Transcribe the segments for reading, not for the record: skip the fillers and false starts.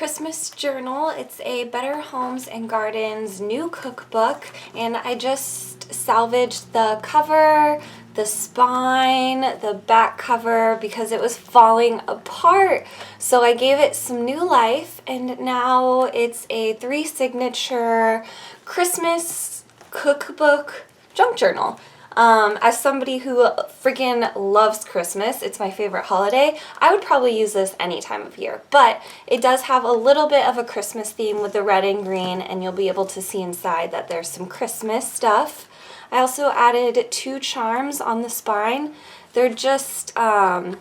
Christmas journal. It's a Better Homes and Gardens new cookbook, and I just salvaged the cover, the spine, the back cover because it was falling apart. So I gave it some new life, and now it's a 3 signature Christmas cookbook junk journal. As somebody who freaking loves Christmas, it's my favorite holiday, I would probably use this any time of year. But it does have a little bit of a Christmas theme with the red and green, and you'll be able to see inside that there's some Christmas stuff. I also added 2 charms on the spine. They're just, they're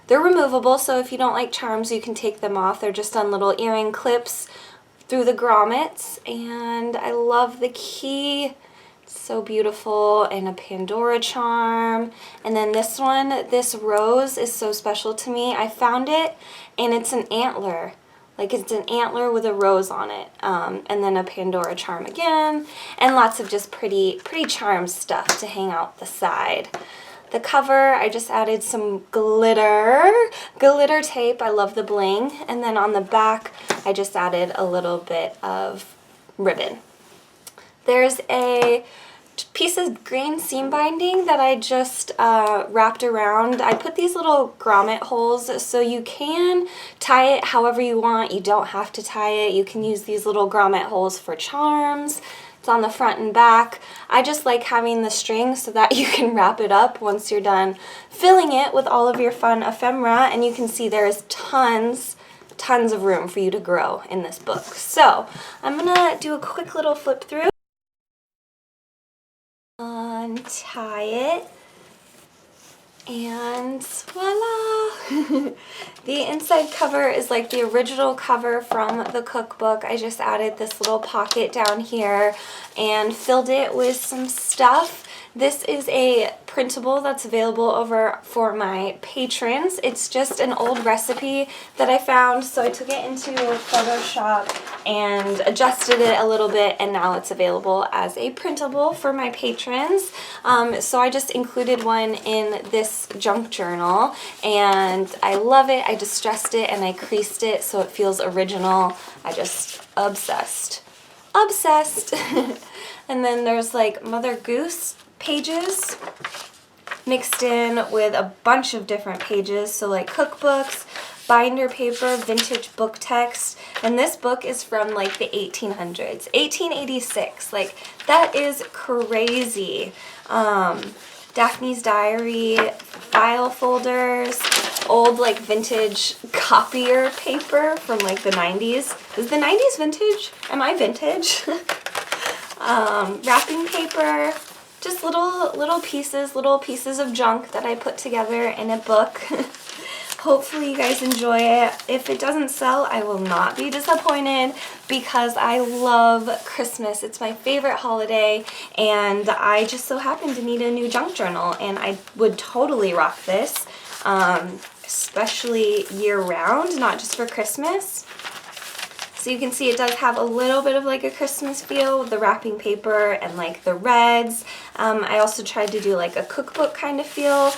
removable, so if you don't like charms, you can take them off. They're just on little earring clips through the grommets, and I love the key. So beautiful, and a Pandora charm. And then this one, this rose is so special to me. I found it, and it's an antler. Like, it's an antler with a rose on it. And then a Pandora charm again, and lots of just pretty charm stuff to hang out the side. The cover, I just added some glitter tape. I love the bling. And then on the back, I just added a little bit of ribbon. There's a piece of green seam binding that I just wrapped around. I put these little grommet holes so you can tie it however you want. You don't have to tie it. You can use these little grommet holes for charms. It's on the front and back. I just like having the string so that you can wrap it up once you're done filling it with all of your fun ephemera, and you can see there is tons of room for you to grow in this book. So I'm gonna do a quick little flip through. Untie it, and voila! The inside cover is like the original cover from the cookbook. I just added this little pocket down here and filled it with some stuff. This is a printable that's available over for my patrons. It's just an old recipe that I found, so I took it into Photoshop and adjusted it a little bit, and now it's available as a printable for my patrons. So I just included one in this junk journal, and I love it. I distressed it and I creased it so it feels original. I just obsessed. And then there's like Mother Goose pages mixed in with a bunch of different pages, so like cookbooks, binder paper, vintage book text, and this book is from like the 1800s, 1886. Like, that is crazy. Daphne's diary, file folders, old like vintage copier paper from like the 90s. Is the 90s vintage? Am I vintage? Wrapping paper, just little pieces of junk that I put together in a book. Hopefully you guys enjoy it. If it doesn't sell, I will not be disappointed because I love Christmas. It's my favorite holiday, and I just so happen to need a new junk journal, and I would totally rock this, especially year-round, not just for Christmas. So you can see it does have a little bit of like a Christmas feel with the wrapping paper and like the reds. I also tried to do like a cookbook kind of feel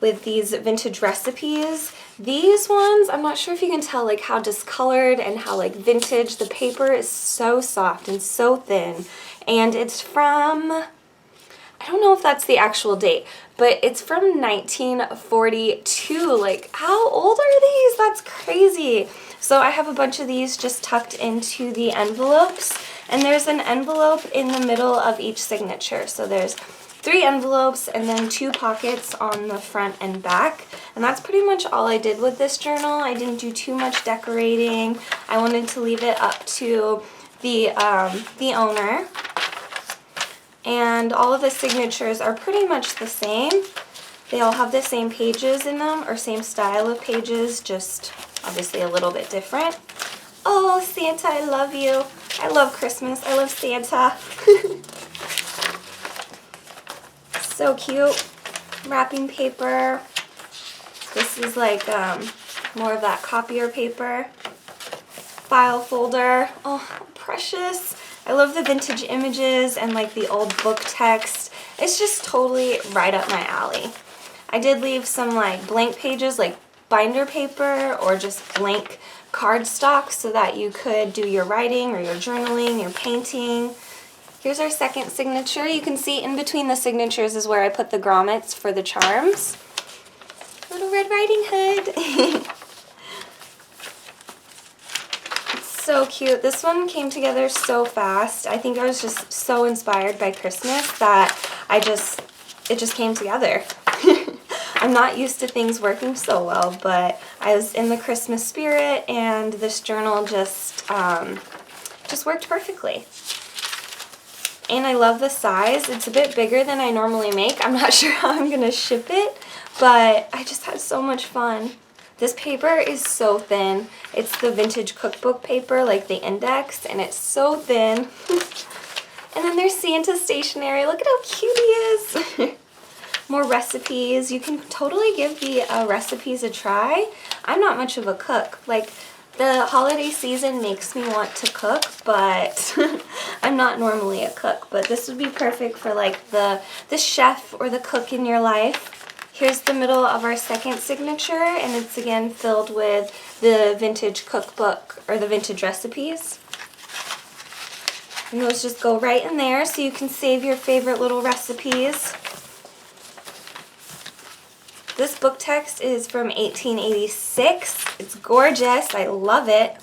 with these vintage recipes. These ones, I'm not sure if you can tell like how discolored and how like vintage. The paper is so soft and so thin, and it's from, I don't know if that's the actual date, but it's from 1942. Like, how old are these? That's crazy. So I have a bunch of these just tucked into the envelopes, and there's an envelope in the middle of each signature. So there's 3 envelopes and then 2 pockets on the front and back. And that's pretty much all I did with this journal. I didn't do too much decorating. I wanted to leave it up to the owner. And all of the signatures are pretty much the same. They all have the same pages in them, or same style of pages, just obviously a little bit different. Oh, Santa, I love you. I love Christmas. I love Santa. So cute. Wrapping paper. This is like more of that copier paper. File folder. Oh, precious. I love the vintage images and like the old book text. It's just totally right up my alley. I did leave some like blank pages, like binder paper or just blank cardstock so that you could do your writing or your journaling, your painting. Here's our second signature. You can see in between the signatures is where I put the grommets for the charms. Little Red Riding Hood. It's so cute. This one came together so fast. I think I was just so inspired by Christmas that it just came together. I'm not used to things working so well, but I was in the Christmas spirit and this journal just worked perfectly. And I love the size. It's a bit bigger than I normally make. I'm not sure how I'm gonna ship it, but I just had so much fun. This paper is so thin. It's the vintage cookbook paper, like the index, and it's so thin. And then there's Santa stationery. Look at how cute he is. More recipes. You can totally give the recipes a try. I'm not much of a cook. Like, the holiday season makes me want to cook, but I'm not normally a cook. But this would be perfect for like the chef or the cook in your life. Here's the middle of our second signature, and it's again filled with the vintage cookbook or the vintage recipes. And those just go right in there so you can save your favorite little recipes. This book text is from 1886. It's gorgeous. I love it.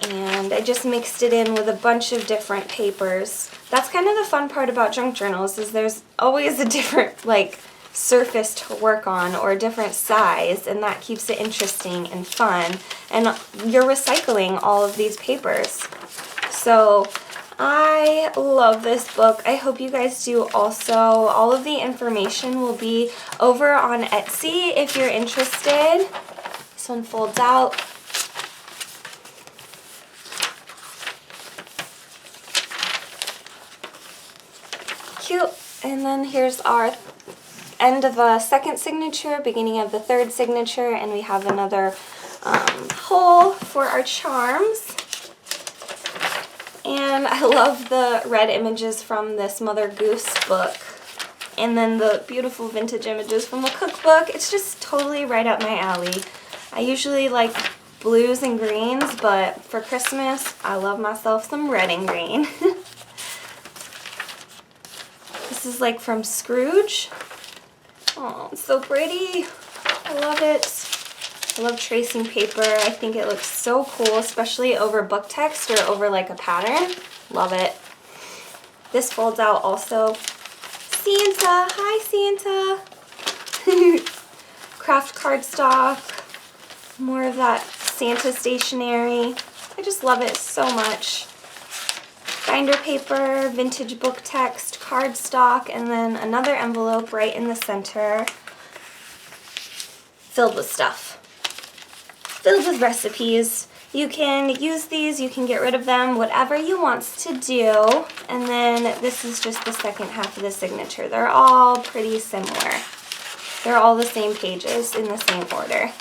And I just mixed it in with a bunch of different papers. That's kind of the fun part about junk journals, is there's always a different like surface to work on or a different size, and that keeps it interesting and fun. And you're recycling all of these papers. So I love this book. I hope you guys do also. All of the information will be over on Etsy if you're interested. This one folds out. Cute. And then here's our end of a second signature, beginning of the third signature, and we have another hole for our charms. And I love the red images from this Mother Goose book. And then the beautiful vintage images from the cookbook. It's just totally right up my alley. I usually like blues and greens, but for Christmas, I love myself some red and green. This is like from Scrooge. Oh, it's so pretty. I love it. I love tracing paper. I think it looks so cool, especially over book text or over like a pattern. Love it. This folds out also. Santa! Hi, Santa! Craft cardstock. More of that Santa stationery. I just love it so much. Binder paper, vintage book text, cardstock, and then another envelope right in the center filled with stuff. Filled with recipes. You can use these, you can get rid of them, whatever you want to do. And then this is just the second half of the signature. They're all pretty similar. They're all the same pages in the same order.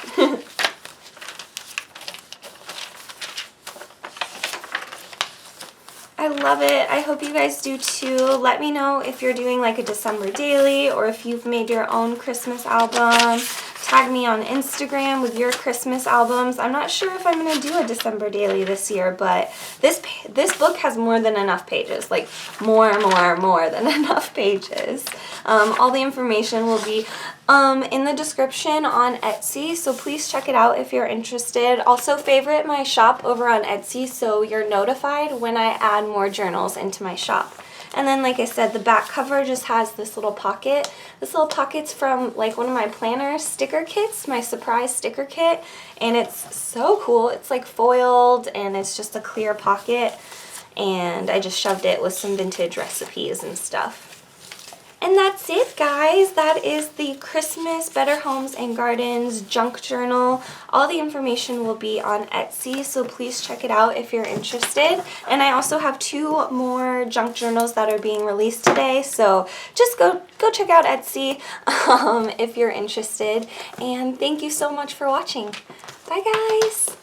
I love it. I hope you guys do too. Let me know if you're doing like a December daily or if you've made your own Christmas album. Tag me on Instagram with your Christmas albums. I'm not sure if I'm going to do a December daily this year, but this book has more than enough pages, like more than enough pages. All the information will be in the description on Etsy, so please check it out if you're interested. Also favorite my shop over on Etsy so you're notified when I add more journals into my shop. And then, like I said, the back cover just has this little pocket. This little pocket's from like one of my planner sticker kits, my surprise sticker kit, and it's so cool. It's like foiled and it's just a clear pocket, and I just shoved it with some vintage recipes and stuff. And that's it, guys. That is the Christmas Better Homes and Gardens junk journal. All the information will be on Etsy, so please check it out if you're interested. And I also have 2 more junk journals that are being released today, so just go check out Etsy if you're interested. And thank you so much for watching. Bye, guys.